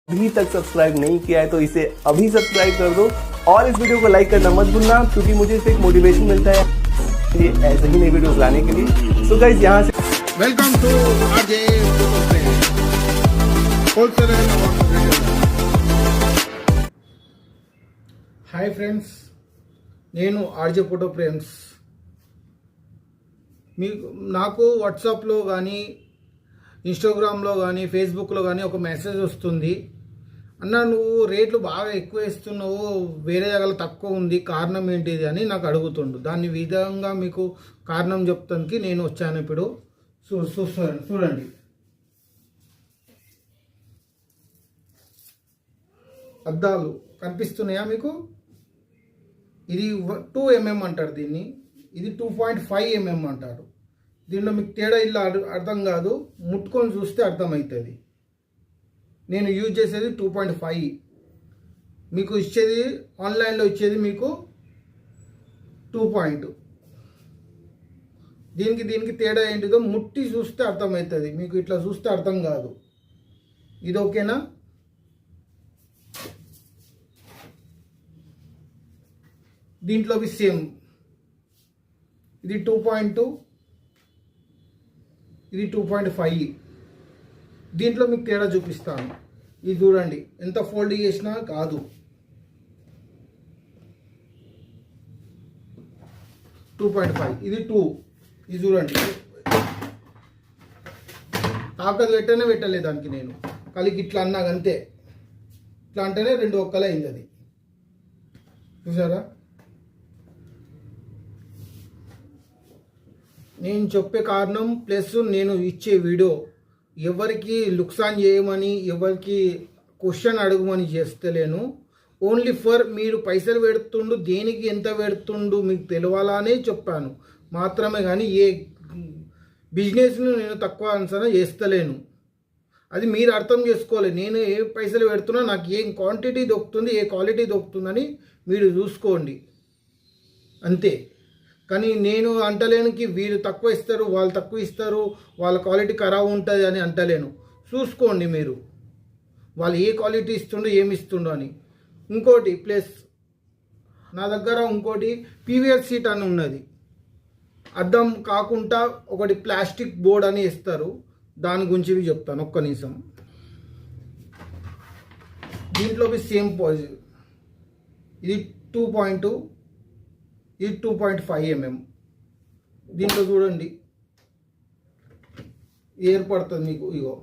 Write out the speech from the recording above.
अभी तक सब्सक्राइब नहीं किया है तो इसे अभी सब्सक्राइब कर दो और इस वीडियो को लाइक करना मत भूलना, क्योंकि मुझे इससे एक मोटिवेशन मिलता है ये ऐसे ही नई वीडियोस लाने के लिए। सो गाइस, यहाँ से welcome to RJ wholesale hi friends, నేను ఆర్జే ఫోటో ఫ్రేమ్స్. నాకు వాట్సాప్లో కానీ ఇన్స్టాగ్రామ్లో కానీ ఫేస్బుక్లో కానీ ఒక మెసేజ్ వస్తుంది, అన్న నువ్వు రేట్లు బాగా ఎక్కువ ఇస్తున్నావు, వేరే దగ్గర తక్కువ ఉంది, కారణం ఏంటిది అని నాకు అడుగుతుండు. దాని విధంగా మీకు కారణం చెప్తానికి నేను వచ్చాను. ఇప్పుడు చూడండి, అద్దాలు కనిపిస్తున్నాయా మీకు? ఇది 2 mm అంటారు దీన్ని, ఇది 2.5 mm అంటారు. దీనిలో మీకు తేడా ఇలా అర్థం కాదు, ముట్టుకొని చూస్తే అర్థమవుతుంది. నేను యూజ్ చేసేది 2.5, మీకు ఇచ్చేది ఆన్లైన్లో ఇచ్చేది మీకు 2. దీనికి తేడా ఏంటిదో ముట్టి చూస్తే అర్థమవుతుంది, మీకు ఇట్లా చూస్తే అర్థం కాదు. ఇది ఓకేనా? దీంట్లో సేమ్, ఇది 2.2, ఇది 2.5. దీంట్లో మీకు తేడా చూపిస్తాను. ఇది చూడండి, ఎంత ఫోల్డ్ చేసినా కాదు. ఇది 2. ఇది చూడండి, తాకదు పెట్టలేదు దానికి నేను, కలిగి ఇట్లా అన్నా అంతే. ఇట్లా అంటేనే 2 ఒక్కలే అయింది. అది చూసారా? నేను చెప్పే కారణం ప్లస్ నేను ఇచ్చే వీడియో ఎవరికి లుక్సాన్ చేయమని, ఎవరికి క్వశ్చన్ అడగమని చేస్తలేను. ఓన్లీ ఫర్ మీరు పైసలు పెడుతుండు, దేనికి ఎంత పెడుతుండు మీకు తెలవాలనే చెప్పాను మాత్రమే, కానీ ఏ బిజినెస్ను నేను తక్కువ అంచనా చేస్తలేను. అది మీరు అర్థం చేసుకోవాలి. నేను ఏ పైసలు పెడుతున్నా నాకు ఏం క్వాంటిటీ దొరుకుతుంది, ఏ క్వాలిటీ దొరుకుతుందని మీరు చూసుకోండి అంతే. కానీ నేను అంటలేనుకి వీళ్ళు తక్కువ ఇస్తారు, వాళ్ళు తక్కువ ఇస్తారు, వాళ్ళ క్వాలిటీ ఖరాబ్ ఉంటుంది అని అంటలేను. చూసుకోండి మీరు వాళ్ళు ఏ క్వాలిటీ ఇస్తుండో ఏమి ఇస్తుండో అని. ఇంకోటి ప్లస్ నా దగ్గర ఇంకోటి పీవీఆర్ సీట్ అని ఉన్నది. అద్దం కాకుండా ఒకటి ప్లాస్టిక్ బోర్డ్ అని ఇస్తారు, దాని గురించి చెప్తాను ఒక్క నిమిషం. దీంట్లో సేమ్ పాజిటివ్, ఇది 2.2, ఇది 2.5 mm. దీంట్లో చూడండి ఏర్పడుతుంది మీకు, ఇగో